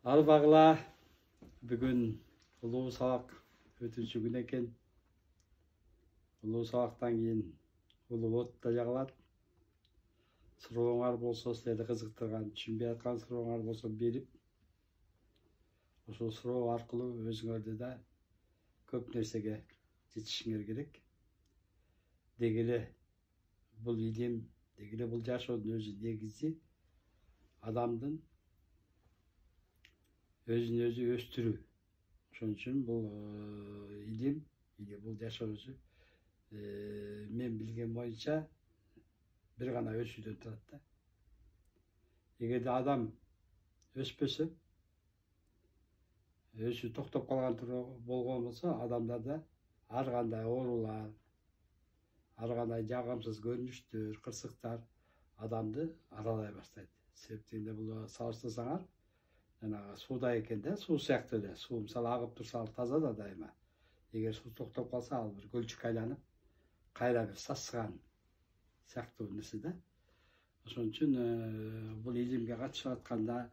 Арбағыла бүгін ұлы сабақ өтінші күн екен. Ұлы сабақтан кейін ұлы отта жағылады. Сұрауыңар болса, сіздерді қызықтырған, түсінбей жатқан сұрауыңар болса беріп, осы сұрау арқылы өзіңерді де көп нәрсеге жетішіңер керек. Дегелі бұл илем, дегелі бұл жашаудың өзі негізі адамдың өзін өзі өстіру. Ошон үчүн бұл илим, бұл жашоо өзү мен билген боюнча бир гана өсүүдөн турат да. Эгерде адам өспөсө, өсүү токтоп калган болгон болсо, адамдарда ар кандай оорулар, ар кандай жагымсыз көрүнүштөр, кырсыктар адамды аралай баштайт. Себептен бул салыштырсаңар, жанагы сууда экен да, суу сыяктуу эле. Суу мисалы агып турса ал таза да дайыма. Эгер суу токтоп калса, ал бир көлчүккө айланып, кайра бир сасыган сыяктуу нерсе да. Ошон үчүн бул илимге катышып атканда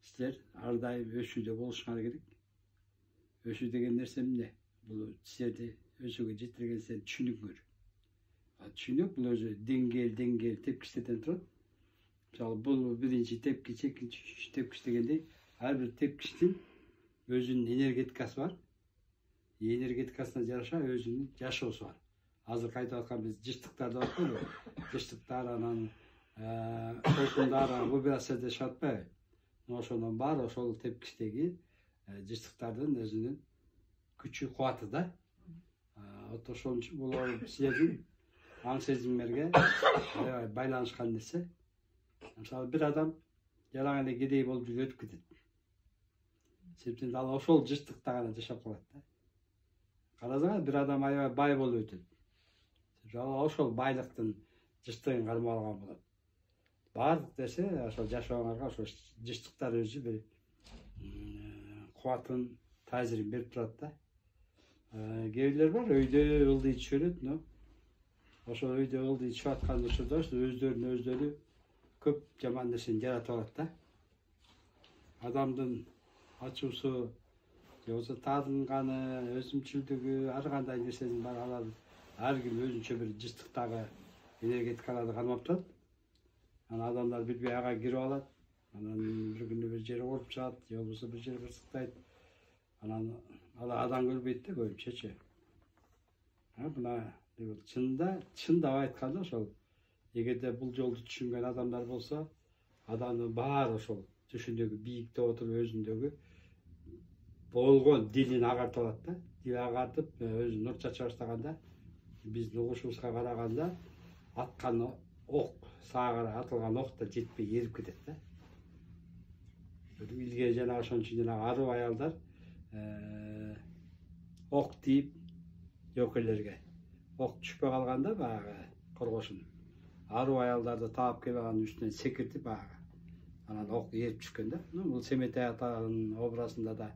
силер ар дайым өсүүдө болушуңар керек. Өсүү деген нерсе эмне? Бул силерди өсүүгө жетирген силердин түшүнүгүңөр. Түшүнүк бул өзү деңгээл тепкичтерден турат. Мисалы бул биринчи тепкич, экинчи тепкич дегендей, ар бир тепкичтин өзүнүн энергетикасы бар. Энергетикасына жараша өзүнүн жашоосу бар. Азыр айтып аткан биз жыштыктарды бар го. Жыштыктар анан толкундар вибрацияда чыгат атпайбы? Ошонун баары ошол тепкичтеги жыштыктардын өзүнүн күчү, кубаты да. Ошон үчүн бул силердин аң сезимиңерге байланышкан нерсе. Мисалы бир адам жаран эле кедей болуп өтүп кетет. Себептен ал ошол жыштыкта гана жашап калат да. Карасаңар, бир адам аябай бай болуп өтөт. Ал ошол байлыктын жыштыгын кармап алган болот. Баардык нерсе ошол жашооңарга ошол жыштыктар өзү бир кубатын, таасирин берип турат да. Кээ бирлер бар, өйдө ылдый ичип жүрөт, но ошол өйдө ылдый ичип аткан учурда өздөрүнө өздөрү көп жаман нерсени жаратып алат да. Адамдын ачуусу, же болбосо таатынганы, өзүмчүлдүгү, ар кандай нерсенин бар, алар ар ким өзүнчө бир жыштыктагы энергетикаларды кармап турат. Анан адамдар билбей ага кирип алат. Анан бир күнү бир жери ооруп чыгат, же болбосо бир жери кырсыктайт. Анан ала адам көрбөйт да көбүнчөчү. Мына чындап айтканда ошол эгерде бул жолду түшүнгөн адамдар болсо, адамдын баары ошол түшүндөгү бийикте отуруп өзүндөгү болгон дилин агартып алат да. Дил агартып өзү нур чача баштаганда, биздин угушубузга караганда аткан ок, сага карай атылган ок да жетпей эрип кетет да. Илге жана ошон үчүн жана аруу аялдар ок тийип жөкөлөргө ок түшпөй калганда баягы коргошун. Аруу аялдарды таап келип анын үстүнөн секиртип баягы анан ок эрип түшкөн да. Бул Семетей атанын образында да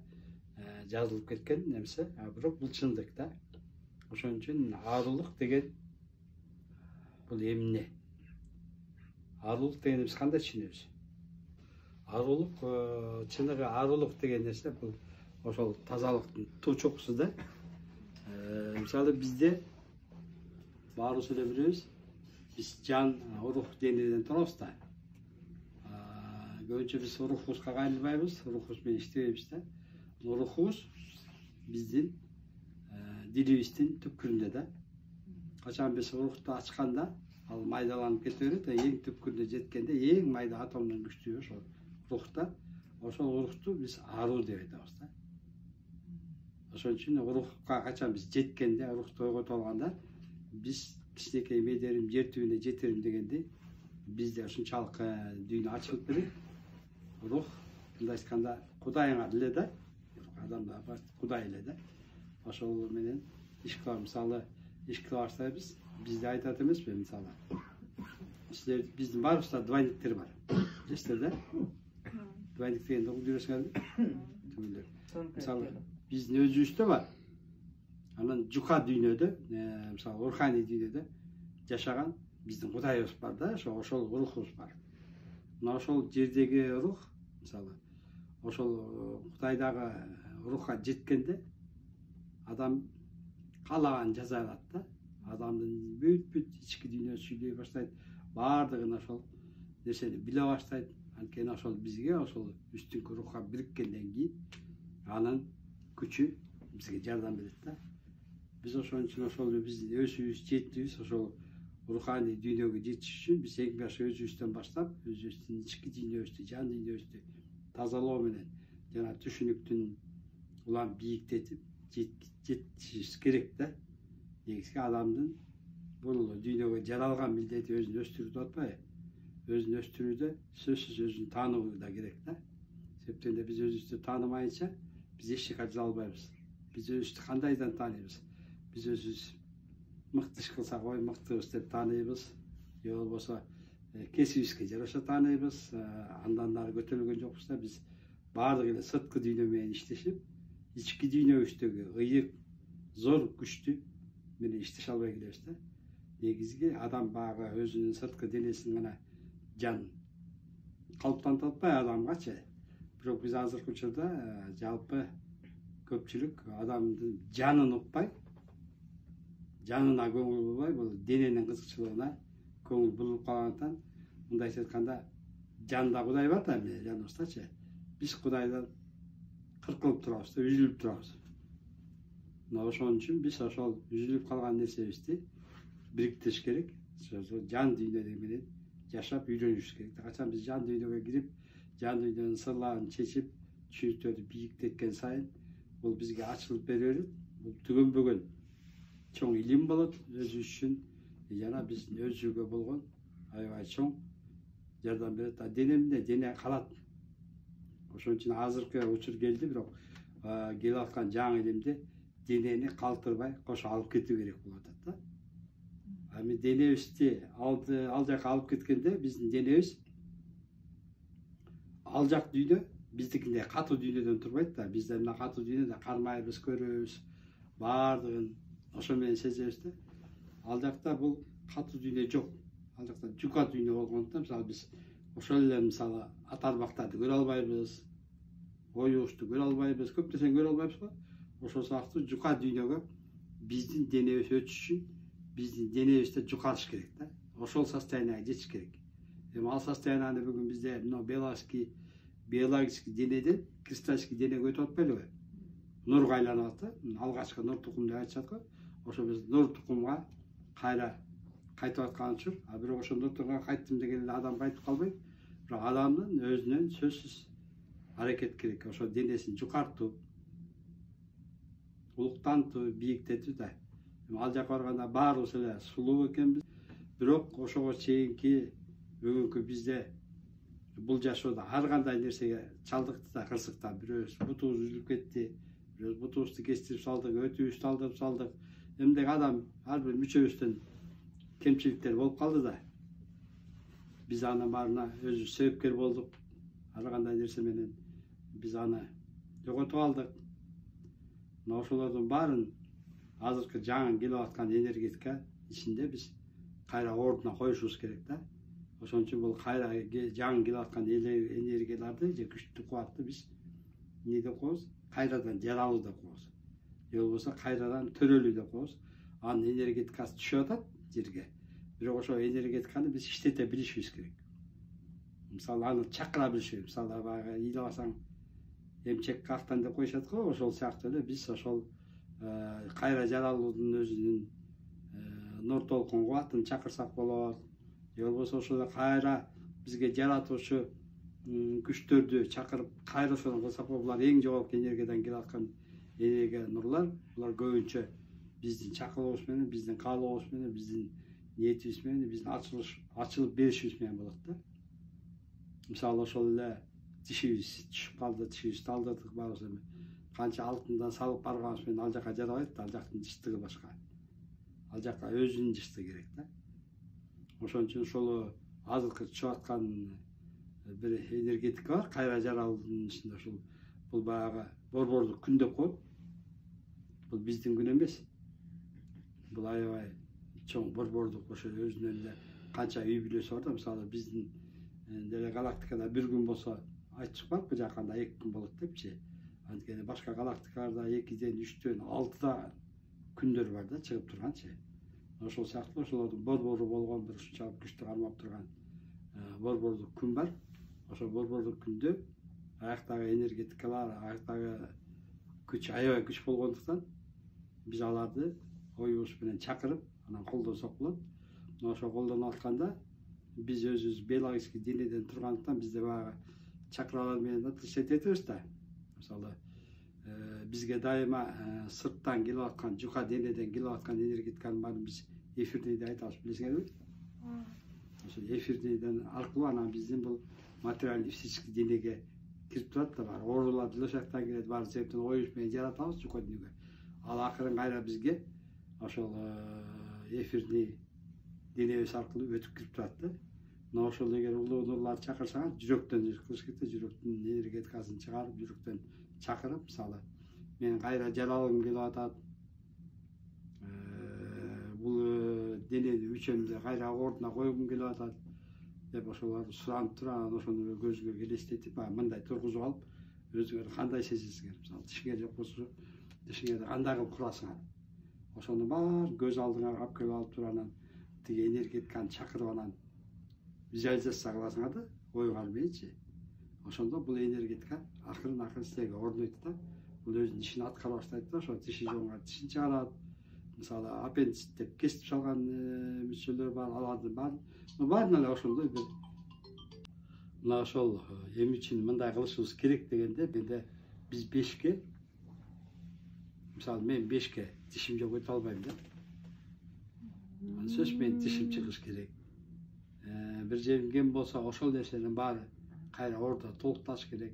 жазылып кеткен нерсе, бирок бул чындык да. Ошон үчүн арулук деген бул эмне? Арулук дегенди биз кандай түшүнөбүз? Арулук, чыныгы арулук деген нерсе бул ошол тазалыктын туу чокусу да. Мисалы бизде баарыбыз эле билебиз, биз жан, рух денеден турабыз да. Көбүнчө биз рухубузга кайрылбайбыз, рухубуз менен иштебейбиз да. Рухубуз биздин дилибиздин түпкүрүндө да. Качан биз рухту ачканда, ал майдаланып кете берет, эң түпкүрүнө жеткенде эң майда атомдон күчтүү ошол рухта. Ошол рухту биз аруу деп айтабыз да. Ошон үчүн рухка качан биз жеткенде, рухту ойготуп алганда, биз кичинекей медерим жер түбүнө жетирим дегенде, бизде ушунчалык дүйнө ачылып берет. Рух, мындай айтканда, кудайыңар эле да, адамдар бар, кудай эле да. Ошол менен иш кылам, мисалы, иш кыла баштайбыз, бизде айтат эмеспи, мисалы. Силер биздин баарыбызда двойниктер бар. Билесиздер да? Двойник дегенди угуп жүрөсүңөрбү? Мисалы, биздин өзүбүздө бар. Анан жука дүйнөдө, мисалы, руханий дүйнөдө жашаган биздин кудайыбыз бар да, ошол рухубуз бар. Мына ошол жердеги рух, мисалы, ошол Кудайдагы рухка жеткенде адам каалаган жаза алат да. Адамдын бүт ички дүйнөсү сүйлөй баштайт, баардыгын ошол нерсени биле баштайт. Анткени ошол бизге ошол үстүнкү рухка бириkkенден кийин анын күчү бизге жардам берет да. Biz ошон үчүн ошол биздин өзүбүз жетүүбүз ошол руханий дүйнөгө жетиш үчүн биз эң башта өзүбүздөн баштап, өзүбүздүн ички дүйнөбүздү, жан дүйнөбүздү тазалоо менен жана түшүнүктүн улам бийиктетип жетишибиз керек да. Негизги адамдын бул дүйнөгө жаралган милдети өзүн өстүрүү деп атпайбы? Өзүн өстүрүүдө сөзсүз өзүн таануу да керек да. Себептен биз өзүбүздү таанымайынча биз эч жака жара албайбыз. Биз өзүбүздү кандайдан тааныйбыз? Biz özümüz mıktı iş kılsak oy mıktıyız деп tanıyız. Ya olmasa kesibizge жараша tanıyız. Andanları götürülgen jokпуз да. Biz баардык эле сырткы дүйнө менен иштешип, ички дүйнөбүздөгү ыйык, зор күчтү менен иштеше албай келебиз да. Негизги адам баягы өзүнүн сырткы денесин гана жан калыптантып атпайбы адамгачы. Бирок биз азыркы учурда жалпы көпчүлүк адамдын жанын укпай, жанына көңүл бурбай, бул дененин кызыкчылыгына көңүл бурулуп калгандыктан, мындайча айтканда, жанда Кудай бар да эмне жаныбыздачы. Биз Кудайдан кыркылып турабыз да, үзүлүп турабыз. Мына ошон үчүн биз ошол үзүлүп калган нерсебизди бириктириш керек. Ошол жан дүйнө менен жашап үйрөнүшүбүз керек. Качан биз жан дүйнөгө кирип, жан дүйнөнүн сырларын чечип, түшүнүктөрдү бийиктеткен сайын, бул бизге ачылып бере берет. Бул түгөнбөгөн чоң илим болот өзү үчүн, жана биздин өзүгө болгон аябай чоң жардам берет. Денемде дене калат. Ошон үчүн азыркы учур келди, бирок келип аткан жаңы илимде денени калтырбай кошо алып кетүү керек болуп атат да. Эми денебизди ал жака алып кеткенде биздин денебиз ал жак дүйнө биздикиндей катуу дүйнөдөн турбайт да. Бизде мына катуу дүйнөдө кармайбыз, көрөбүз, баардыгын ошо менен сезебиз да. Ал жакта бул катуу дүйнө жок. Ал жакта жука дүйнө болгондуктан, мисалы биз ошол эле мисалы ат арбактарды көрө албайбыз, оюбузду көрө албайбыз, көп нерсени көрө албайбыз го. Ошол сыяктуу жука дүйнөгө биздин денебиз өтүш үчүн биздин денебизди жукарыш керек да. Ошол состоянияга жетиш керек. Эми ал состоянияны бүгүн бизде мына биологический денеден кристаллический денеге өтүп атпайлыбы? Нурга айланып атат да. Алгачкы нур тукум деп айтышат го. Ошо биз нур тукумга кайра кайтып аткан учур, бирок ошо нур тукумга кайттым деген эле адам кайтып калбайт. Бирок адамдын өзүнөн сөзсүз аракет керек. Ошо денесин жукартуу, улуктантуу, бийиктетүү да. Ал жака барганда баарыбыз эле сулуу экенбиз. Бирок ошого чейинки бүгүнкү бизде бул жашоодо ар кандай нерсеге чалдыкты да, кырсыктан. Бирөөбүз бутубуз үзүлүп кетти, бирөөбүз бутубузду кестирип салдык, өтүүбүздү алдырып салдык. Эмдеги адам ар бир мүчөбүздөн кемчиликтер болуп калды да. Биз анын баарына өзүбүз себепкер болдук. Ар кандай нерсе менен биз аны жоготуп алдык. Мына ошолордун баарын азыркы жаңы келип аткан энергетика ичинде биз кайра ордуна коюшубуз керек да. Ошон үчүн бул кайра жаңы келип аткан энергияларды же күчтүү кубатты биз эмне деп коебуз? Кайрадан жаралуу деп коебуз. Же болбосо кайрадан төрөлүү деп коебуз. Анын энергетикасы түшүп атат жерге. Бирок ошол энергетиканы биз иштете билишибиз керек. Мисалы аны чакыра билишибиз. Мисалы баягы ыйлабасаң эмчек кактан деп коюшат го. Ошол сыяктуу эле биз ошол кайра жаралуудун өзүнүн нур толкун кубатын чакырсак болот. Же болбосо ошол кайра бизге жаратуучу күчтөрдү чакырып кайра ошону кылсак болот. Булар эң жогорку энергиядан келип аткан энергия нурлар. Булар көбүнчө биздин чакыруубуз менен, биздин каалообуз менен, биздин ниетибиз менен, биздин ачылып беришибиз менен болот да. Мисалы ошол эле тишибиз түшүп калды, тишибизди алдырдык баарыбыз эми. Канча алтындан салып барганыбыз менен ал жака жарабайт да, ал жактын жыштыгы башка. Ал жака өзүнүн жыштыгы керек да. Ошон үчүн ошол азыркы чыгып аткан бир энергетика бар, кайра жаралуунун ичинде ошол бул баягы борбордук күн деп коет. Бул биздин күн эмес. Бул аябай чоң борбордук ошо өзүнүн эле канча үй бүлөсү бар да, мисалы биздин деле галактикада бир күн болсо, айтышып барып bu жақанда 2 күн болады депчи. Анткени башка галактикаларда 2-ден 3-төн 6-да күндөр бар да чыгып турганчы. Ошол сыяктуу ошолордун борбору болгон бир ушунчалык күчтүү кармап турган борбордук күн бар. Ошол борбордук күндө аяктагы энергетикалар, аяктагы күч, аябай күч болгондуктан биз аларды оюбуз менен чакырып, анан колдонсок болот. Ошо колдонуп атканда биз өзүбүз биологический денеден тургандыктан бизде баягы чакралар менен отвечать этебиз да. Мисалы, бизге дайыма сырттан келип аткан, жука денеден келип аткан энергетиканын баарын биз эфирный деп айтабыз, билесиңерби? Ошо эфирныйден аркылуу анан биздин бул материальный физический денеге кирип турат да бар. Оорулар деле ошоктон келет, баары себептен оюш менен жаратабыз жука дүнүгө. Ал акырын кайра бизге ошол эфирный денебиз аркылуу өтүп кирип турат да. Мына ошол эгер улуу нурларды чакырсаңар, жүрөктөн кылыш керек да, жүрөктүн энергетикасын чыгарып, жүрөктөн чакырып, мисалы, мен кайра жаралгым келип атат, бул денени үчөмдү кайра ордуна койгум келип атат деп ошолорду суранып туруп, анан ошону көзүңөргө элестетип, мындай тургузуп алып, өзүңөр кандай сезесиңер? Мисалы, тишиңер жок болсо, тишиңерди кандай кылып курасыңар? Ошонун баарын көз алдыңарга алып келип алып туруп, анан тиги энергетиканы чакырып, анан визуализация кыласыңар да, ойго албайчы. Ошондо бул энергетика акырын силерге орнойт да, бул өзүнүн ишин аткара баштайт да, ошо тиши жоңгар тишин чыгарат. Мисалы, аппендицит деп кесип салган мүчөлөр бар, алардын баарын эле ошондой бир мына ошол эмне үчүн мындай кылышыбыз керек дегенде, биз бешке, мисалы, мен бешке тишим жок өтө албайм да. Сөз менен тишим чыгыш керек. Бир жерим кем болсо, ошол нерсенин баары кайра ордо толукташ керек.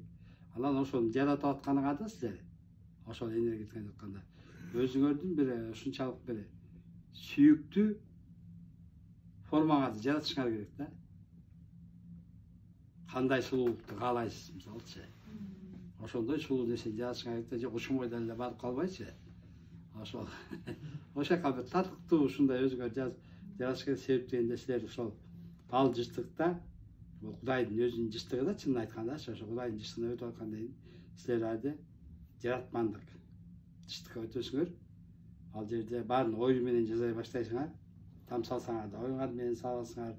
Анан ошону жаратып атканыңа да силер, ошол энергетиканы атканда, өзүңөрдүн бир ушунчалык бир сүйүктүү формаңарды жаратышыңар керек да. Кандай сулуулукту каалайсыз, мисалычы. Ошондой сулуу нерсени жаратышыңар керек да, жок ушунбой деле барып калбайчы. Ошол ошака бир татыктуу ушундай өзүңөр жаратышка себептегенде силер ошол ал жыштыкта, бул Кудайдын өзүнүн жыштыгы да, чынын айткандачы, ошо Кудайдын жыштыгына өтүп аткандан кийин силер айды жаратмандык жыштыкка өтөсүңөр. Ал жерде баарын ой менен жасай баштайсыңар. Там салсаңар да оюңар менен саласыңар,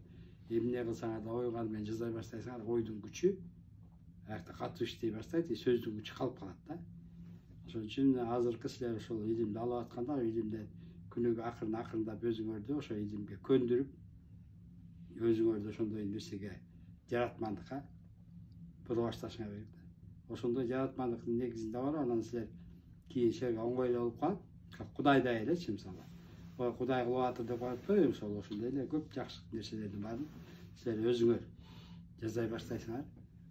эмне кылсаңар да оюңар менен жасай баштайсыңар. Ойдун күчү аякта катуу иштей баштайт, сөздүн күчү калып калат да. Ошон үчүн азыркы силер ошол илимди алып атканда, илимден күнүгө акырындап өзүңөрдү ошо илимге көндүрүп, өзүңөрдү ошондой нерсеге, жаратмандыкка бура башташыңар керек да. Ошондой жаратмандыктын негизинде бар, анан силер кийин силерге оңойлуу болуп калат. Кудайдай элечи, мисалы. Ой, Кудай кылып атыр деп айтпайбы, ошол ошондой эле көп жакшы нерселердин баарын силер өзүңөр жасай баштайсыңар.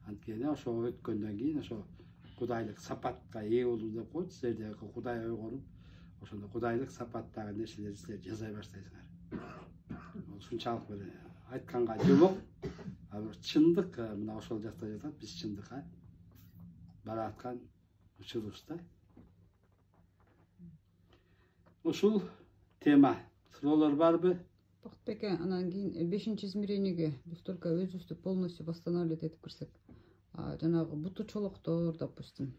Анткени ошо өткөндөн кийин ошо кудайлык сапатка ээ болуу деп коет, силерде Кудай ойгонуп, ошондо кудайлык сапаттагы нерселерди силер жасай баштайсыңар. Ушунчалык бир айтканга жомок, бир чындык мына ошол жакта жатат, биз чындыкка бараткан учурубуз да. Ушул тема суроолор барбы? Бактбек, анан кийин 5-измерениеге биз только өзүбүздү полностью восстанавливать этип кирсек, жанагы буту чолоктор, допустим,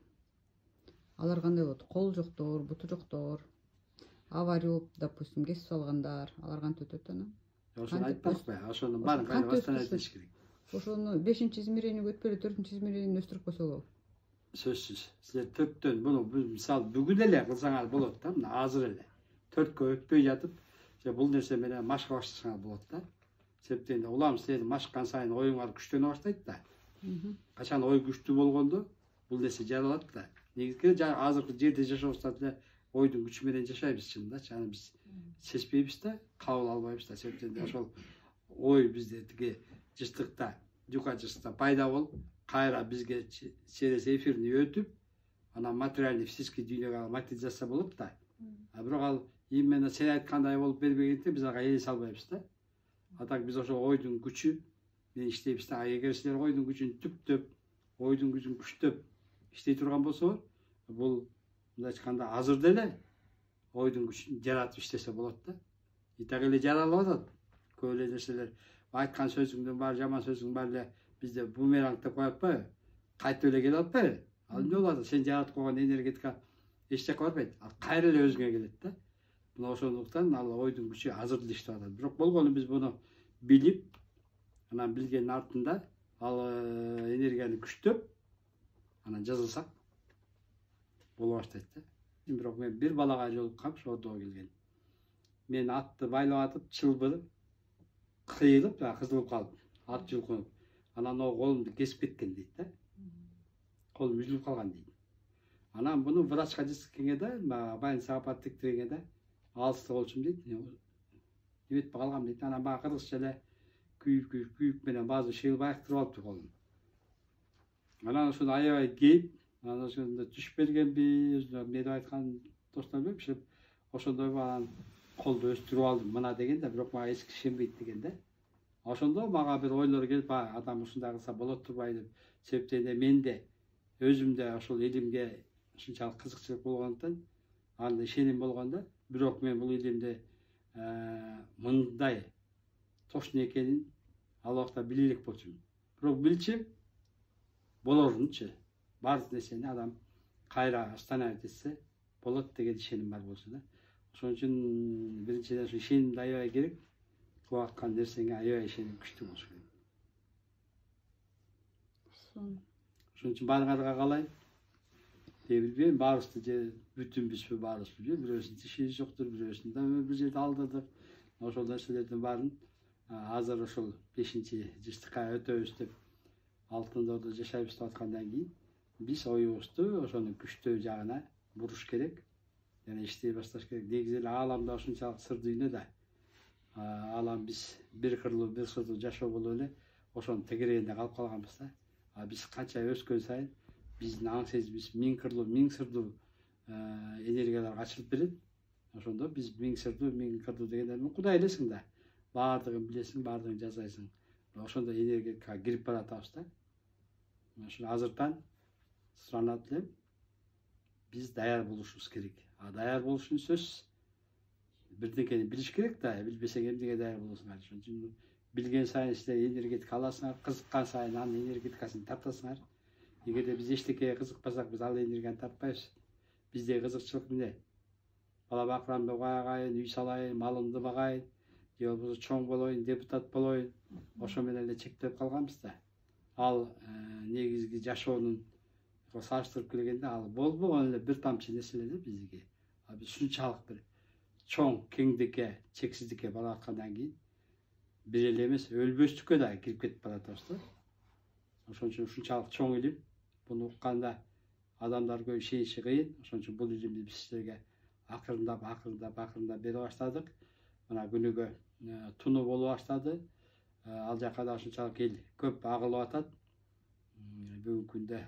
алар кандай болот? Кол жоктор, буту жоктор, авария болуп, допустим, кесип салгандар, алар кантип өтөт анан? Ошону айтпакпы? Ошонун баарын кайра восстановить этиш керек. Ошону 5-измерениеге өтпөй эле 4-измерениени өстүрүп койсо болобу? Сөзсүз. Силер 4төн муну мисалы бүгүн эле кылсаңар болот да, мына азыр эле. 4кө өтпөй жатып, бул нерсе менен машка башташыңар болот да. Себептен улам силердин машкан сайын оюңар күчтөнө баштайт да. Качан ой күчтүү болгондо бул нерсе жаралат да. Негизги азыркы жерде жашообузда деле ойдун күчү менен жашайбыз чындачы. Аны биз сезбейбиз да, кабыл албайбыз да. Себептен ошол ой бизде тиги жыштыкта, жука жыштыкта пайда болуп, кайра бизге через эфирни өтүп, анан материальный физический дүйнөгө материализация болот да. Бирок ал именно сен айткандай болуп бербегенде биз ага элесе албайбыз да. Так биз ошо ойдун күчү менен иштейбиз да. Эгер силер ойдун күчүн түптөп, ойдун күчүн күчтөп иштей турган болсо, бул мындай айтканда азыр деле ойдун күчүн жаратып иштесе болот да. Так эле жаралып атат. Көп эле нерселер айткан сөзүңдүн баары, жаман сөзүңдүн баары эле бизде бумеранг деп коет атпайбы? кайтып эле келип атпайбы? Ал эмне болот? Сен жаратып койгон энергетика эч жакка барбайт. Ал кайра эле өзүңө келет да. Мына ошондуктан ал ойдун күчү азыр деле иштеп атат. Бирок болгону биз буну билип, анан билгендин артында ал энергияны күчтөп, анан жазылсак боло баштайт да. Бирок мен бир балага жолуккам, Ордого келген. Мен атты байлап атып, чылбырып, кыйылып, кызылып калдым. Ат жулкунуп. Анан о колумду кесип кеткен дейт да. Колум үзүлүп калган дейт. Анан буну врачка жеткенге да, больницага апарып тектиргенге да, алыста болчумун дейт. Эметпей калгам дейт. Анан бага кыргызча эле күйүк менен баазы шыйылып айыктырып алыптыр колун. Анан ошону аябай кейип, анан ошондо түшүп бергенби, өзүнө эмне деп айткан достор билбейм, ошондой анан колду өстүрүп алдым мына деген да, бирок мага эч киши ишенбейт деген да. Ошондо мага бир ойлор келип, адам ушундай кылса болот турбайбы деп. Себептен мен да өзүмдө ошол илимге ушунчалык кызыкчылык болгондуктан, анда ишеним болгондо, бирок мен бул илимди мындай точно экенин ал убакта биле элек болчумун. Бирок билчим болорунчу. Бар нерсени адам кайра остановить этсе болот деген ишеним бар болчу да. Ошон үчүн биринчиден ушу ишеним аябай керек. Кылып аткан нерсеңе аябай ишеним күчтүү болуш керек. Ошон үчүн баарыңарга каалайм. Билбейм, баарыбызды же бүтүнбүзбү, баарыбыз билбейм. Бирөөсүнүн иши жоктур, бирөөсүн да бир жерде алдадык. Ошол нерселердин баарын азыр ошол 5-жыштыкка өтөбүз деп Алтын Ордодо жашайбыз деп аткандан кийин биз оюбузду ошонун күчтүү жагына буруш керек. Жана иштей башташ керек. Негизи эле ааламда ушунчалык сыр дүйнөдө алам биз бир кырлуу, бир сырдуу жашоо болуп эле ошонун тегерегинде калып калганбыз да. Биз канча өскөн сайын биздин аң сезимибиз миң кырлуу, миң сырдуу энергияларга ачылып берет. Ошондо биз миң сырдуу, миң кырлуу дегенде Кудай элесиң да. Баардыгын билесиң, баардыгын жасайсың. Ошондой энергетикага кирип баратабыз да. Ошо азыртан суранат элем, биз даяр болушубуз керек. Даяр болуш үчүн сөзсүз бирдекени билиш керек да, билбесең эмнеге даяр болосуңар. Ошон үчүн билген сайын силер энергетика аласыңар, кызыккан сайын анын энергетикасын тартасыңар. Эгерде биз эчтекеге кызыкпасак, биз ал энергияны тартпайбыз. Биздеги кызыкчылык эмне? Бала бакырамды багайын, үй салайын, малымды багайын, же болбосо чоң болоюн, депутат болоюн. Ошо менен эле чектелип калганбыз да. Ал негизги жашоонун салыштырып келгенде ал болбогон эле бир тамчы нерсе эле биздики. Биз ушунчалык бир чоң кеңдикке, чексиздикке бара аткандан кийин бир эле эмес, өлбөстүккө да кирип кетип баратабыз да. Ошон үчүн ушунчалык чоң илим, буну укканда адамдар көп ишениши кыйын. Ошон үчүн бул илимди биз силерге акырындап бере баштадык. Мына күнүгө туну боло баштады. Ал жака да ушунчалык эл көп агылып атат. Бүгүнкү күндө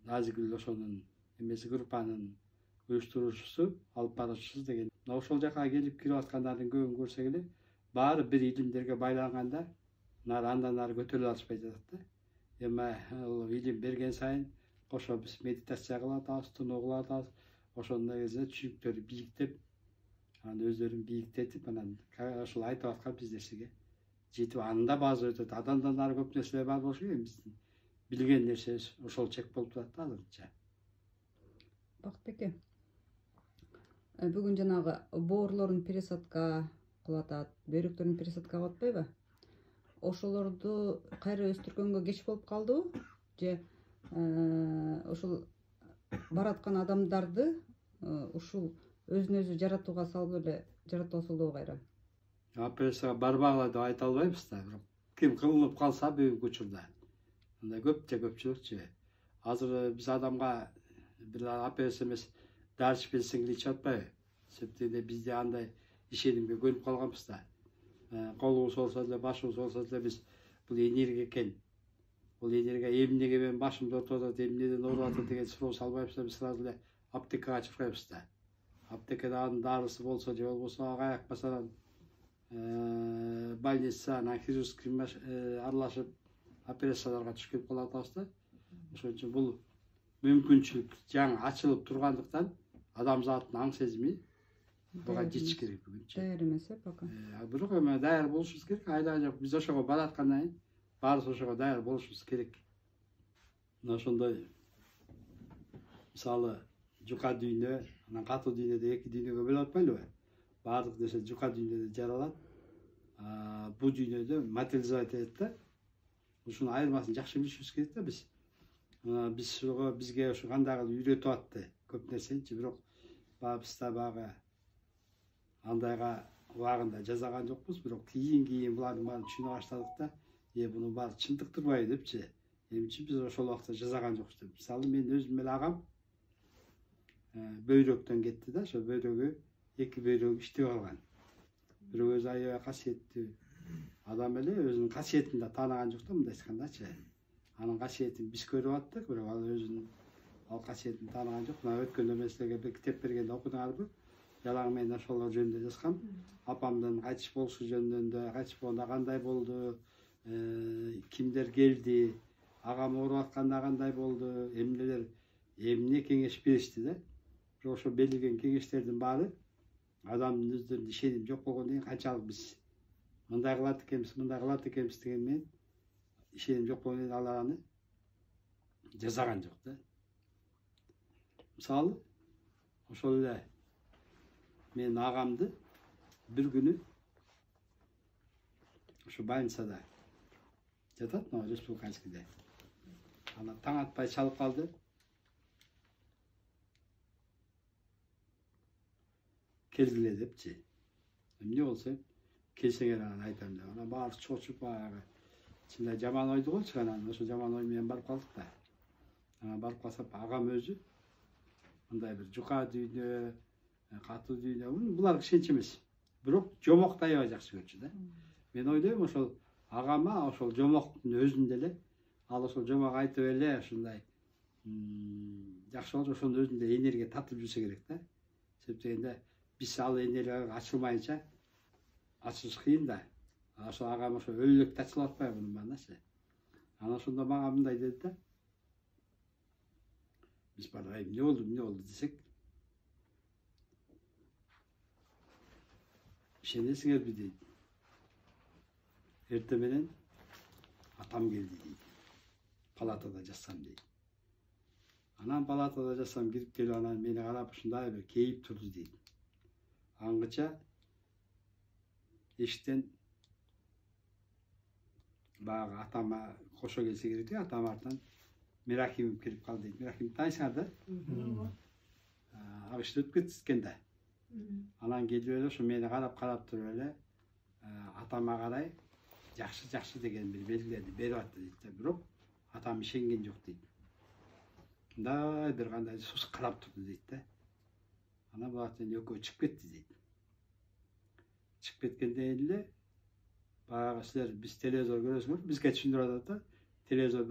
Назигүл ошонун эмеси группанын уюштуруучусу, алып баруучусу деген. Ошол жака келип кирип аткандардын көбүн көрсөк эле, баары бир илимдерге байланганда андан нары көтөрүлө алышпай жатат да. Эми илим берген сайын кошо биз медитация кылып атабыз, туну кылып атабыз. Ошондой кезде түшүнүктөрү бийиктеп, анан өздөрүн бийиктетип, анан ошол айтып аткан биз нерсеге жетип, анда баазы өтөт. Адандан нары көп нерселер бар болушу керек. Биздин билген нерсебиз ошол чек болуп турат да азырынча. Бактбеке, бүгүн жанагы боорлорун пересадка кылып атат, бөйрөктөрүн пересадка кылып атпайбы? Ошолорду кайра өстүргөнгө кеч болуп калдыбы? Же ошол бараткан адамдарды ушул өзүн өзү жаратууга салып эле жаратып алсалыбы кайра? Операцияга барбагыла деп айта албайбыз да, бирок ким кылынып калса бүгүнкү учурда андай көпчүлүкчү. Азыр биз адамга бир операция эмес, дарчы берсең ичип атпайбы? Себептен бизде андай ишенимге көнүп калганбыз да. Колубуз болсо деле, башыбыз болсо деле биз бул энергия экен. Бул энергия эмнеге менин башымды ортоп атат, эмнеден ооруп атат деген суроо салбайбыз да, биз сразу эле аптекага чуркайбыз да. Аптекада анын дарысы болсо же болбосо аяк масалан больница, анан хирургический аралашып операцияларга түшүп кетип калып атабыз да. Ошон үчүн бул мүмкүнчүлүк жаңы ачылып тургандыктан адамзаттын аң сезими буга жетиш керек бүгүнчү. Даяр эмес пока. Бирок эми даяр болушубуз керек. Айла жок, биз ошого бараткандан кийин баарыбыз ошого даяр болушубуз керек. мына ошондой мисалы жука дүйнө, анан катуу дүйнөдө эки дүйнөгө бөлүп атпайлыбы? Баардык нерсе жука дүйнөдө жаралат. Бул дүйнөдө материализовать этет да. Ушунун айырмасын жакшы билишибиз керек да биз. Бизге ошо кандай кылып үйрөтүп атты көп нерсеничи, бирок биз да баягы андайга убагында жасаган жокпуз, бирок кийин булардын баарын түшүнө баштадык да, бунун баары чындык турбайбы депчи. Эмне үчүн биз ошол убакта жасаган жокпуз деп. Мисалы мен өзүм менен агам бөйрөктөн кетти да, ошо бөйрөгү эки бөйрөгү иштеп алган. Бирок өзү аябай касиеттүү адам эле, өзүнүн касиетин да тааныган жок да, мындай айткандачы. Анын касиетин биз көрүп аттык, бирок ал өзүнүн касиетин тааныган жок. Мына өткөндө мен силерге бир китеп бергенде окудуңарбы? Жалаң мен ошолор жөнүндө жазгам. Апамдын кайтыш болушу жөнүндө, кайтыш болгондо кандай болду, кимдер келди, агам ооруп атканда кандай болду, эмне кеңеш беришти да. Бирок ошо берилген кеңештердин баары адамдын өздөрүнүн ишеним жок болгондон кийин канчалык биз мындай кылат экенбиз деген менен ишеним жок болгондон кийин алар аны жасаган жок да. Мисалы ошол эле мен агамды бир күнү ошо больницада жатат, мына республиканскийде. Ана таң атпай чалып калды. Келгиле депчи. Эмне болсо келсеңер анан айтам деп. Анан баары чочуп баягы ичинде жаман ойду болчу, анан ошо жаман ой менен барып калдык да. Анан барып калсак агам өзү мындай бир жука дүйнө, катуу дүйнө, булар кишенче эмес. Бирок жомокту аябай жакшы көрчү да. Мен ойлойм ошол агама ошол жомоктун өзүндө эле, ал ошол жомок айтып эле ушундай жакшы болчу, ошонун өзүндө энергия татып жүрсө керек да. Себеп дегенде биз ал энергияга ачылмайынча ачылыш кыйын да. Ошо агам ошо өлүлөк тачылып атпайбы мунун баарыначы. Анан ошондо мага мындай деди да. Биз барып эмне болду десек, ишенесиңерби дейт. Эртең менен атам келди дейт. Палатада жатсам дейт. Анан палатада жатсам кирип келип анан мени карап ушундай бир кейип турду дейт. Аңгыча эшиктен баягы атама кошо келсе керек дейт, атам артынан Мирахимов кирип калды дейт. Мирахимов таанышыңар да? Ал киши өтүп кеткен да. Анан келип эле ошо мени карап туруп эле атама карай жакшы деген бир белгилерди берип атты дейт. Бирок атам ишенген жок дейт. Мындай бир кандай сус карап турду дейт да. Анан булардын экөө чыгып кетти дейт. Чыгып кеткенден кийин эле баягы силер биз телевизор көрөсүңөр, бизге түшүндүрүп атат да. Телевизор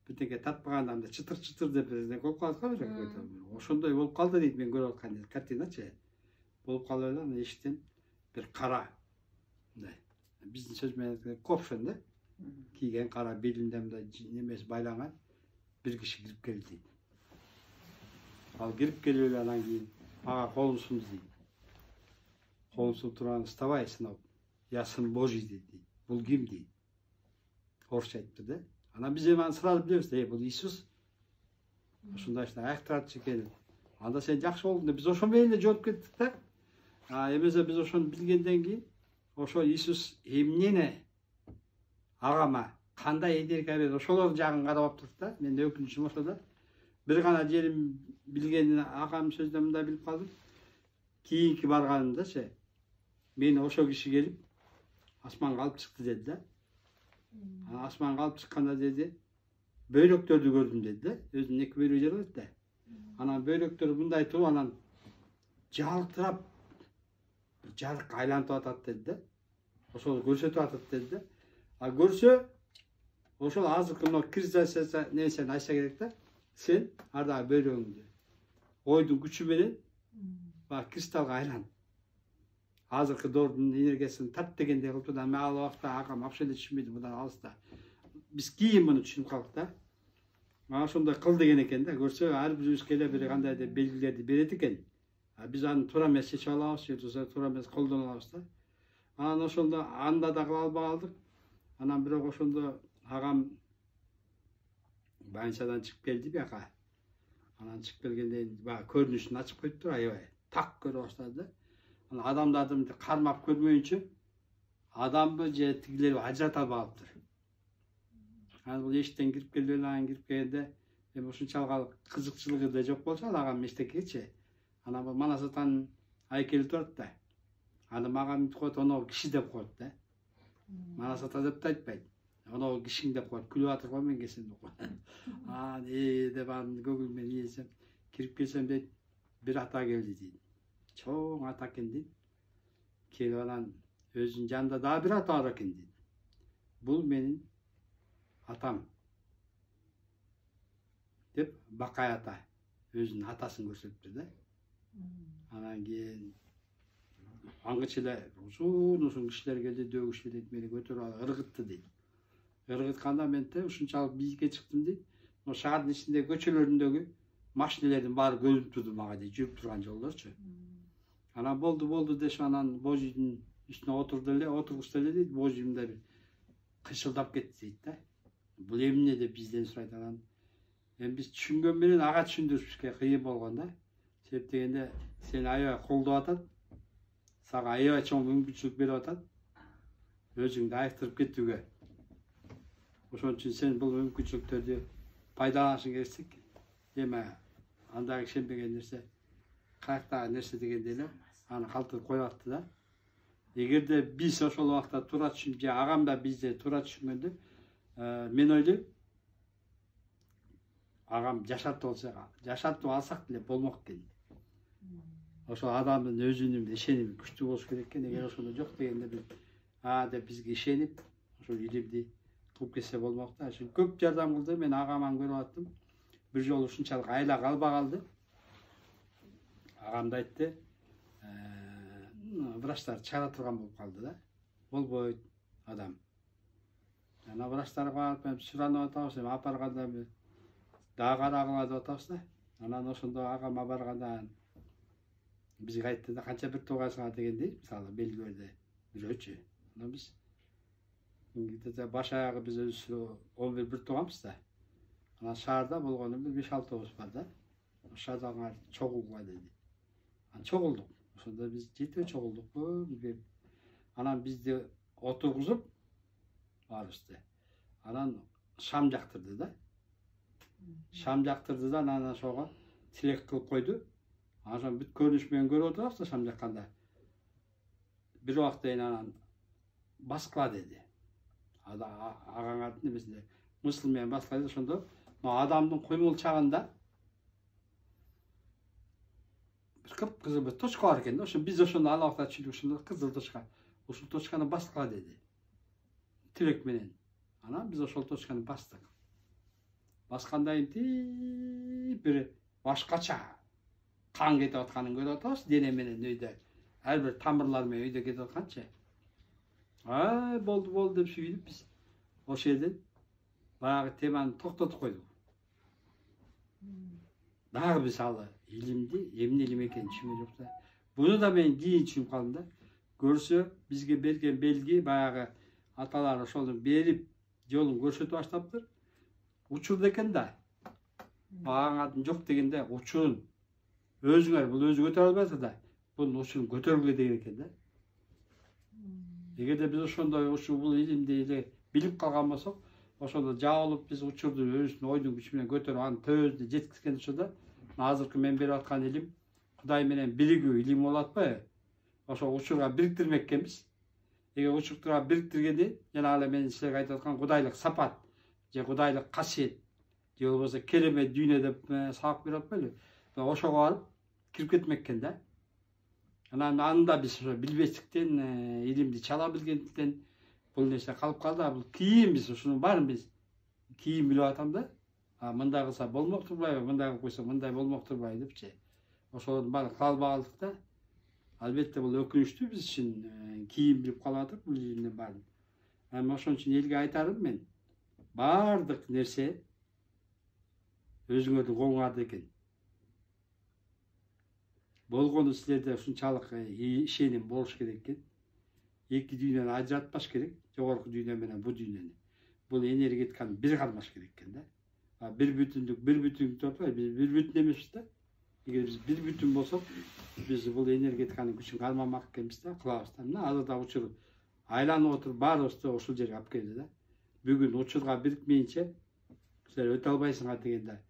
бирдеке татпаганда анда чытыр деп бирдеке болуп калат го. Ошондой болуп калды дейт, мен көрүп аткан картиначы. Болуп калып эле анан эшиктен бир кара мындай биздин сөз менен копшон да. Кийген кара белинде мындай немеси байланган бир киши кирип келди дейт. Ал кирип келип эле анан кийин мага колун сунду дейт. Колун сунуп турган вставай, сынок. Я сын Божий дейт. Бул ким дейт. Орусча айтты да. Анан биз эми аны сразу билебиз да, бул Иисус. Ушундай аяктырчу экен. Анда сен жакшы болдуң деп биз ошо менен эле жооп кеттик да. Эмесе биз ошону билгенден кийин ошо Иисус эмнени агама кандай энергия берет, ошолордун жагын карап аптык да. Мен өкүнүчүм ошо да. Бир гана жерим билгенин агам сөзүнөн мындай билип калдым. Кийинки барганымдачы мени ошо киши келип асманга алып чыкты деди да. Анан асманга алып чыкканда деди, бөйрөктөрдү көрдүм деди да. Өзүнүн эки бөйрөгү жаралат да. Анан бөйрөктөр мындай туруп анан жалтырап жарык айлантып атат деди да. Ошол көрсөтүп атат деди да. А көрсө ошол азыркы мына кристалл нерсени айтса керек да. Сен ардагы бөйрөгүңдү ойдун күчү менен баягы кристаллга айлан. Азыркы доордун энергиясын тат дегендей кылып турду. Мен ал убакта агам вообще түшүнбөйдү, мындан алыста. Биз кийин муну түшүнүп калдык да. Мага ошондой кыл деген экен да. Көрсө ар бирибизге эле бир кандайдыр белгилерди берет экен. Биз аны туура эмес чечип алабыз, же болбосо туура эмес колдоно алабыз да. Анан ошондо анда да кыла албай калдык. Анан бирок ошондо агам Bançадан çıkıp geldi bir yaka. Anan çıkıp gelgende bana görünüşünü açıp koyup dur aybay. Tak göre başladı. Adamlardım karmak görmeyince adamı tigileri ajrata bağıptır. Yani bu eşitten girip geliyorlar, girip geldi. Bu şunçalık kızıkçılığı da çok bolsa ağam meştekçi. Ana bu Manasatan aykeli turdu da. Adam ağam koydu onu kişi dep koydu da. Manasata dep de aytpayt. Onu kişiň dep koydu. Külüp atır koy men kesin dep koydu. De ben Google'men yesem kirip gelsem de bir hata geldi deydi. Çoğun hata kendi. Kelip anan özünün janında daha bir hata var eken deydi. Bu menin hatam. Dep Bakay ata özünün hatasyny görsetdi de. Anan keyin Angıçyla uzun kişiler geldi, dövüştü deydi, meni götürüp ırgıttı deydi. Irgıtkanda men de uşunçalyk biýikке çykdym deydi. O şahardyň içinde köçelerindägi maşinelerin bari görünüp durdu maga deydi, жүрüp turgan jollarçı. Ana boldu deş anan bojuýdun üstüne oturdu ele, oturguştu ele deydi, bojuýumda bir kışıldap ketdi deydi de. Bul emne de bizden surayt anan. Biz düşüngön menen aga düşündürüşke kıyın bolganda. Sebep degende seni aябай koldup atat. Saga aябай çoň mümkünçilik berip atat. Özüňdi ayıktırıp ketүүgө. Ошон үчүн sen бул мүмкүнчүлүктөрдү пайдаланышың керексиң. Эме андагы ишенбеген нерсе, каяктагы нерсе дегенде эле аны калтырып коюп атты да. Эгерде биз ошол убакта туура түшүнүп, же агам да бизди туура түшүнгөндө, мен ойлойм, агам жашатып алсак деле болмок экен. Ошо адамдын өзүнүн ишеними күчтүү болуш керек экен. Эгер ошондо жок дегенде бир деп бизге ишенип, ошол илимди кылып кетсе болмок да. Көп жардам кылды. Мен агаман көрүп аттым. Bir жолу ушунчалык айла калба калды. Агам да айтты, врачтар чыгара турган болуп калды да. Болбойт адам. Ана врачтарга барып суранып атабыз, апарганда дагы карагыла деп атабыз да. Анан ошондо агама барганда бизге айтты да, канча бир туугайсыңар дегендей, мисалы белгилерде бирөөчү. Анан биз баш аягы биз өзүбүз 11 бир тууганбыз да. Анан шаарда болгону 5-6 бар да. Ошадагы чогулгула деди. Анан чогулдук. Ошондо биз жетип чогулдукпу, билбейм. Анан бизди отургузуп барышты. Анан шам жактырды да. Шам жактырды да, анан ошого тилек кылып койду. Анан бүт көрүнүш менен көрүп отурабыз да шам жакканда. Bir убакта анан баскыла деди. Агаңардын эмесинде мысыл менен баскыла деди. Ошондо адамдын кыймыл чагында bir kıpkızıl bir точка бар экен да. Ошо биз ошону ал убакта түшүндүк, ошондо кызыл точка. Ошол точканы баскыла деди. Тилек менен. Анан биз ошол точканы бастык. Баскандан кийин бир башкача кан кетип атканын көрүп атабыз, дене менен өйдө. Ар бир тамырлар менен өйдө кетип атканчы. Болду деп сүйүнүп биз ошол жерден баягы теманы токтотуп койдук. Дагы биз алы илимди эмне илим экенин түшүнгөн жокта. Буну да мен кийин түшүнүп калдым да. Көрсө бизге берген белги баягы аталар ошону берип жолун көрсөтүп баштаптыр. Учурда экен да. Багаңардын жок дегенде учурун өзүңөр бул өзү көтөрө албайсың да. Бунун учурун көтөргүлө деген экен да. Эгерде биз ошондой бул илимди эле билип калган болсок, ошондо жабылып биз учурду өзүнүн ойдун күчү менен көтөрүп аны төбөбүздө жеткизген учурда азыркы мен берип аткан илим Кудай менен биригүү илим болуп атпайбы? Ошо учурга бириктирмек экенбиз. Эгер учурга бириктиргенде жана эле мен силерге айтып аткан кудайлык сапат же кудайлык касиет же болбосо керемет дүйнө деп сабак берип атпайлыбы? Ошого барып кирип кетмек экен да. Анан анда биз билбестиктен, илимди чала билгендиктен бул нерсе калып калды. Бул кийин биз ушунун баарын биз кийин билип атам да. Мындай кылса болмок турбайбы, мындай кылып койсо мындай болмок турбайбы депчи. Ошонун баарын кыла албай калдык да. Албетте бул өкүнүчтүү биз үчүн кийин билип калып атып бул илимдин баарын. Эми ошон үчүн элге айтарым мен, баардык нерсе өзүңөрдүн колуңарда экен. Болгону силерде ушунчалык ишеним болуш керек экен. Эки дүйнөнү ажыратпаш керек, жогорку дүйнө менен бу дүйнөнү. Бул энергетиканы бир калмаш керек экен да. bir bütünlük var. Biz bir bütün emesiz da. Eğer biz bir bütün bolsak, biz bu energetikanın gücün kalmamak ekенбиз да, kılabыз da. Mına azada uçur aylanıp oturup barыбызды ошол жерге алып келди да. Бүгүн учурга бирикмейинче сен өтө албайсыңар дегенде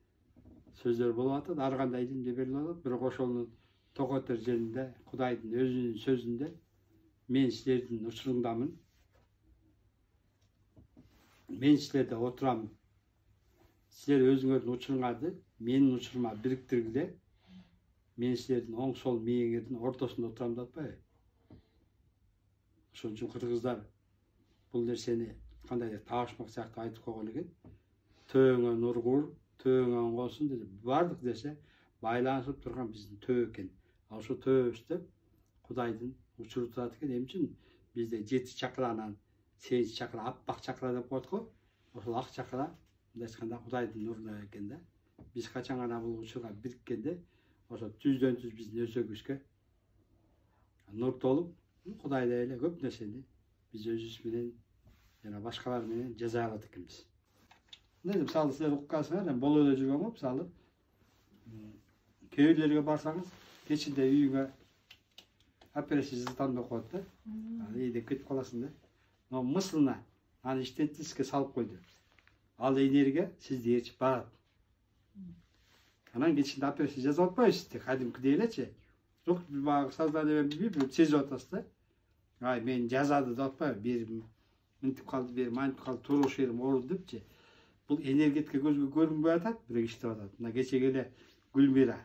сөздөр болуп атат, ар кандай илимде берилип атат. Бирок ошонун токотор жеринде Кудайдын өзүнүн сөзүндө мен силердин учуруңдамын. Мен силерде отурам. Силер өзүңөрдүн учуруңарды менин учурума бириктиргиле. Мен силердин оң сол мээңердин ортосунда отурам деп атпайбы? Ошон үчүн кыргыздар бул нерсени кандайдыр табышмак сыяктуу айтып койгон экен. Төөңө нур кур, төөңө оң болсун деп. Бардык нерсе байланышып турган биздин төө экен. Ошо төөбүздө Кудайдын учуру турат экен. Эмне үчүн бизде 7 чакранан 8 чакра, аппак чакра деп коет го. Ошол ак чакра мындай айтканда Кудайдын нуру экен да. Биз качан гана бул учурга бириккенде ошо түздөн түз биздин өсөгүбүзгө нур толуп, Кудайдай эле көп нерсени биз өзүбүз менен жана башкалар менен жасай алат экенбиз. Мына мисалы силер уккансыңар, эми болуп эле жүргөн го, мисалы кээ бирлерге барсаңыз, кечинде үйүңө операция жасатам деп коет да. Ийде кетип каласың да. Но мыслына аны иштетиске салып койду. Ал энергия сизди ээрчип барат. Анан кечинде операция жасап атпайбыз, кадимкидей элечи. Жок, баягы сознание билбейбиз, сезип атасыз да. Ай, мен жазады деп атпайбы, бир мынтип калды, бир мантип калды, туруш жерим ооруду депчи. Бул энергетика көзгө көрүнбөй атат, бирок иштеп атат. Мына кечеге эле Гүлмира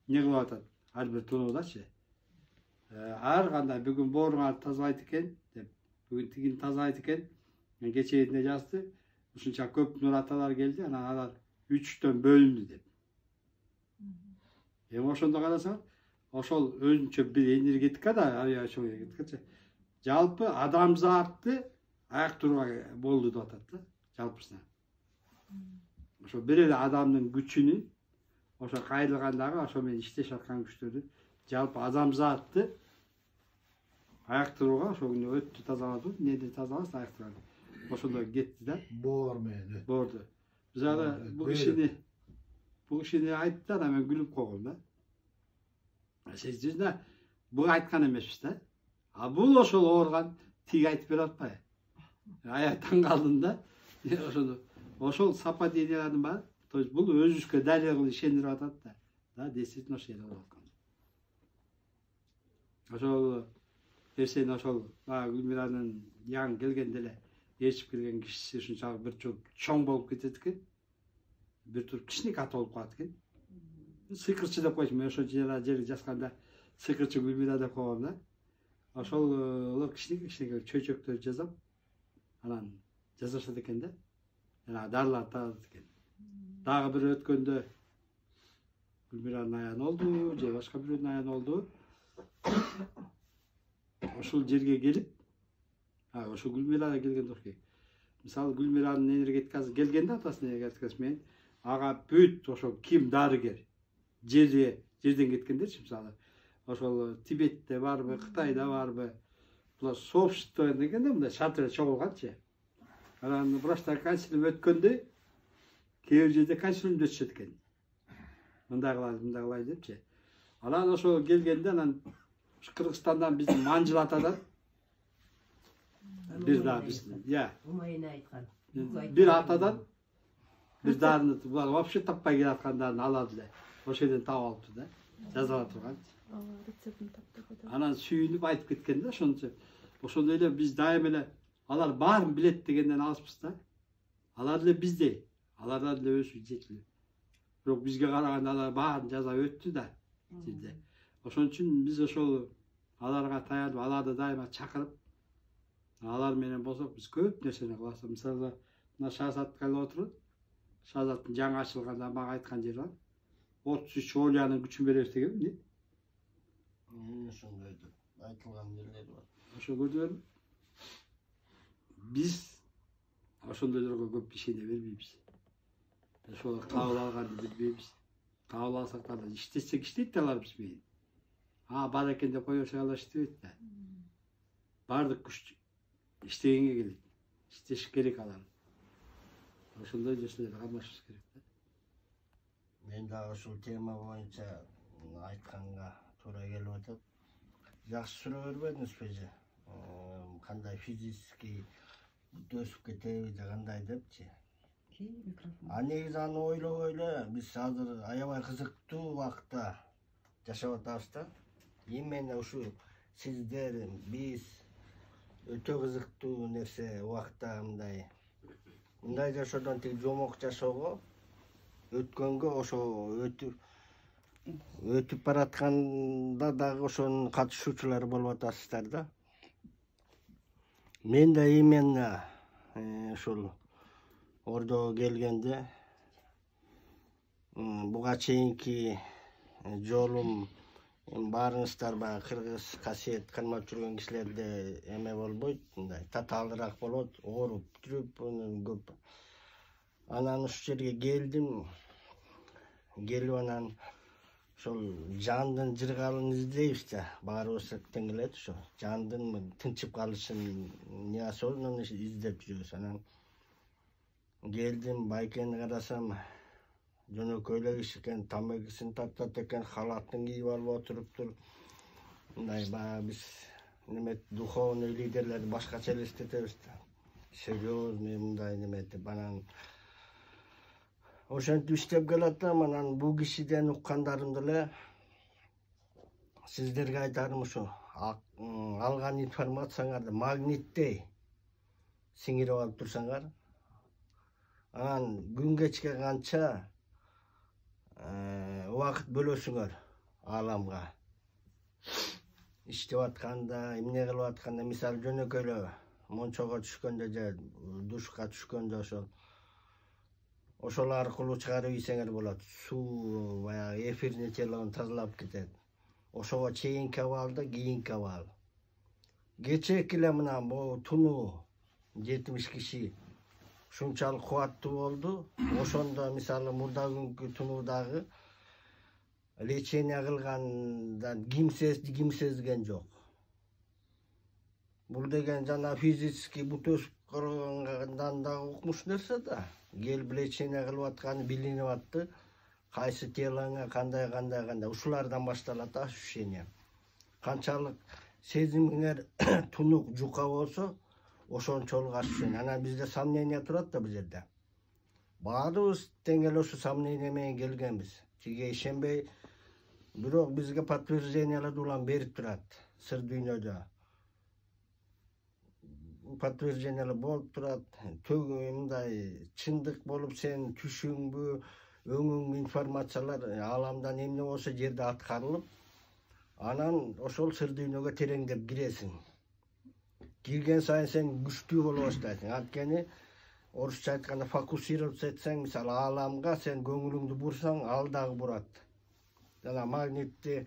эмне кылып атат? Ар бир тунуудачы. Ар кандай бүгүн бооруңарды тазалайт экен деп, бүгүн тигини тазалайт экен. Мен кечээне жазды. Ушунча көп нур аталар келди, анан алар 3төн бөлүндү деп. Эми ошондо карасаң, ошол өзүнчө бир энергетика да, ошол энергетикачы. Жалпы адамзатты аяктырууга болду деп атат да, жалпысына. Ошо бир эле адамдын күчүнүн ошо кайрылгандагы, ошо менен иштешип аткан күчтөрдү жалпы адамзатты аяктырууга, ошо күнү өттү тазалады, эмнеди тазаласа аяктырган. Ошондо кетти да. Боор менен. Боорду. Биз ага бул кишини айтты да, мен күлүп койгом да. Сездиңизби? Бул айткан эмеспиз да. А бул ошол ооруган тиги айтып берип атпайбы? Аяктан калдым да. Ошол сападениялардын баары, то есть бул өзүбүзгө далил кылып ишендирип атат да. Да, действительно ошол эле болот. Ошол нерсени ошол Гүлмиранын яң келгенде эле ээрчип келген кишиси ушунчалык бир чоң болуп кетет экен. Бир тур кичине ат болуп калат экен. Сыйкырчы деп койчу, мен ошо жерге жазганда сыйкырчы Гүлмира деп койгом да. Ошол кичине чөйчөктөр жасап, анан жасашат экен да. Жана дарылар таратат экен. Дагы бир өткөндө Гүлмиранын аягына олду, же башка бирөөнүн аягына олду. Ошол жерге келип, ошо Гүлмирага келгенде окшойт. Мисалы Гүлмиранын энергетикасы келгенде, атасынын энергетикасы менен ага бүт ошо ким дарыгер жерден кеткендерчи, мисалы ошол Тибетте барбы, Кытайда барбы, булар сообщество дегенде мындай шатырга чогулганчы. Анан врачтар консилиум өткөндө кээ бир жерде консилиумду өтүшөт экен. Мындай кылайлы депчи. Анан ошо келгенде, анан Кыргызстандан биздин Манжыл атадан бир да биздин, Умайын айткан. бир атадан бир дарыны булар вообще таппай келаткандарын алады эле. Ошол жерден таап алыптыр да, жазыла турган. Рецептин таптыгы. Анан сүйүнүп айтып кеткен да, ошончо. Ошондой эле биз дайым эле алар баарын билет дегенден алыспыз да. Алар деле биздей, алардан деле өсүп жетили. Бирок бизге караганда алар баарын жасап өттү да. Ошон үчүн биз ошол аларга таянып, аларды дайыма чакырып, алар менен болсок биз көп нерсени кылабыз. Мисалы, мына Шазат келип отурат. Шазаттын жаңы ачылганда мага айткан жери бар. 33 Олянын күчүн беребиз деген эмне? Ошондой деп айтылган жерлери бар. Ошо көрдүңөрбү? Биз ошондойлорго көп ишене бербейбиз. Ошол кабыл алганды билбейбиз. Кабыл алсак да иштесек иштейт алар биз менен. Бар экен деп койсок алар иштебейт да. Бардык күч иштегенге келет. Иштеш керек алар. Ошондой нерселерди кармашыш керек да. Мен дагы ушул тема боюнча айтканга туура келип атат. Жакшы суроо бербедиңизби же? Кандай физический өсүп кетеби же кандай депчи? Микрофон. Негизи аны ойлобой эле биз азыр аябай кызыктуу убакытта жашап атабыз да. Именно ушу сиздер, биз өтө кызыктуу нерсе убакытта мындай жашоодон тиги жомок жашоого өткөнгө ошо өтүп баратканда дагы ошонун катышуучулары болуп атасыздар да. Мен да именно ушул Ордого келгенде буга чейинки жолум баарыңыздар баягы кыргыз касиет кармап жүргөн кишилерде эме болбойт, мындай татаалыраак болот, ооруп жүрүп көп. Анан ушул жерге келдим. Келип анан ошол жандын жыргалын издейбиз да. Баарыбыз тең элет ошо. Жандын тынчып калышын эмнеси болду, аны издеп жүрөбүз. Анан келдим, байкени карасам, жөнөкөй эле киши экен, тамагысын тартат экен, халатын кийип алып отуруптур. Мындай баягы биз духовный лидерлерди башкача элестетебиз да. Серьезный мындай деп анан ошентип иштеп келатам. Анан бул кишиден уккандарымды эле сиздерге айтарым ушу. Алган информацияңарды магниттей сиңирип алып турсаңар, анан күн кечке канча убакыт бөлөсүңөр ааламга. Иштеп атканда, эмне кылып атканда, мисалы жөнөкөй эле мончого түшкөндө же душка түшкөндө ошол аркылуу чыгарып ийсеңер болот. Суу баягы эфирный телону тазалап кетет. Ошого чейинки абалды, кийинки абал. Кечээки эле мына бул тунуу 70 киши ушунчалык кубаттуу болду. Ошондо мисалы мурда күнкү тунуудагы лечение кылгандан ким сезген жок. Бул деген жана физически бут өсүп калгандан дагы укмуш нерсе да. Келип лечение кылып атканы билинип атты. Кайсы телоңа кандай. Ушулардан башталат ощущение. Канчалык сезимиңер тунук, жука болсо, ошончолук ощущение. Анан бизде сомнение турат да бул жерде. Баарыбыз тең эле ушу сомнение менен келгенбиз. Тиге ишенбей, бирок бизге подтвержденияларды улам берип турат. Сыр дүйнөдө подтверждениялар болуп турат. Мындай чындык болуп сен түшүңбү, өңүң информациялар ааламдан эмне болсо жерде аткарылып, анан ошол сыр дүйнөгө тереңдеп киресиң. Кирген сайын сен күчтүү боло баштайсың. Анткени орусча айтканда фокусироваться этсең, мисалы ааламга сен көңүлүңдү бурсаң, ал дагы бурат. Жана магнитти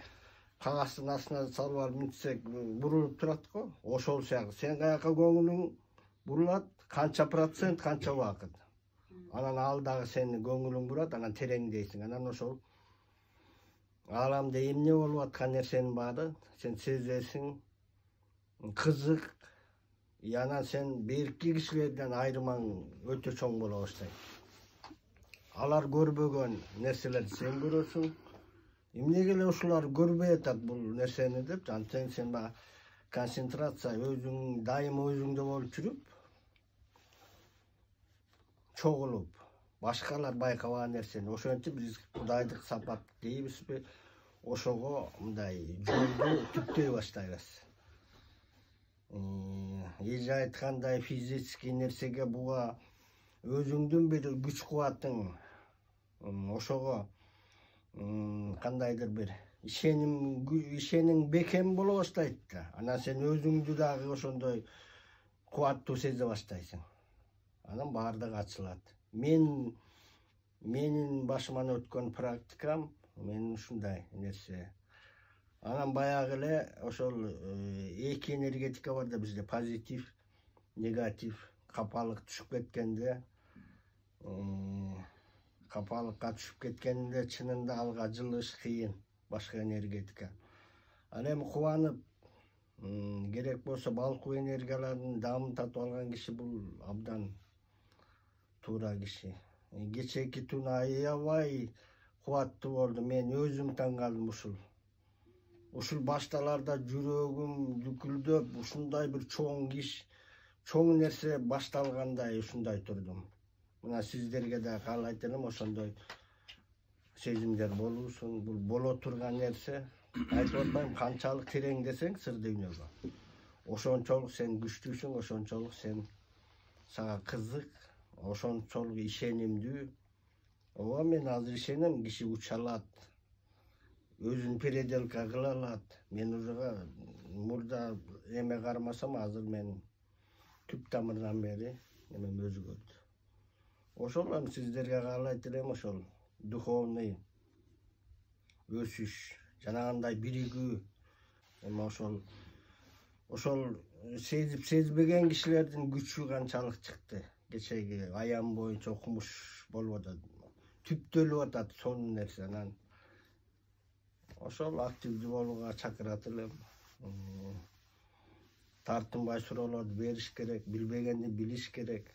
кагаздын астына салып алып мынтсек бурулуп турат го. Ошол сыяктуу сен каяка көңүлүң бурулат, канча процент, канча убакыт. Анан ал дагы сени көңүлүң бурат, анан тереңдейсиң. Анан ошол ааламда эмне болуп аткан нерсенин баары сен сезесиң. Кызык. Анан сен берки кишилерден айырмаң өтө чоң боло баштайт. Алар көрбөгөн нерселерди сен көрөсүң. Эмнеге эле ушулар көрбөй атат бул нерсени деп, анткени сен баягы концентрация өзүң дайыма өзүңдө болуп жүрүп, чогулуп, башкалар байкабаган нерсени, ошентип биз кудайдык сапат дейбизби, ошого мындай жолду түптөй баштайбыз. Эже айткандай физический нерсеге буга өзүңдүн бир күч кубатың, ошого кандайдыр бир ишеним бекем боло баштайт да. Анан сен өзүңдү дагы ошондой кубаттуу сезе баштайсың. Анан баардыгы ачылат. Менин башыман өткөн практикам менин ушундай нерсе. Анан баягы эле ошол эки энергетика бар да бизде, позитив, негатив. Капалык түшүп кеткенде, капалыкка түшүп кеткенде чынында алга жылыш кыйын, башка энергетика. Ал эми кубанып, керек болсо балкуу энергияларын дамытып алган киши бул абдан туура киши. Кечээки түнү аябай кубаттуу болду. Мен өзүм таң калдым ушул. Ушул башталарда жүрөгүм дүкүлдөп, ушундай бир чоң иш, чоң нерсе башталгандай ушундай турдум. Мына сиздерге да каалайт элем ошондой сезимдер болуусун. Бул боло турган нерсе. Айтып атпайм канчалык терең десең сыр дүйнөгө. Ошончолук сен күчтүүсүң, ошончолук сага кызык, ошончолук ишенимдүү. Ооба мен азыр ишенем, киши уча алат, өзүн переделка кыла алат. Мен уже мурда эме кармасам, азыр мен түп тамырдан бери эмем өзгөрдү. Ошол эми сиздерге каалайт элем ошол духовный өсүш, жанагындай биригүү, эми ошол сезбеген кишилердин күчү канчалык чыкты. Кечеги аян боюнча окумуш болуп атат. Түптөлүп атат сонун нерсе. Анан ошол активдүү болууга чакырат элем. Тартынбай суроолорду бериш керек, билбегенди билиш керек.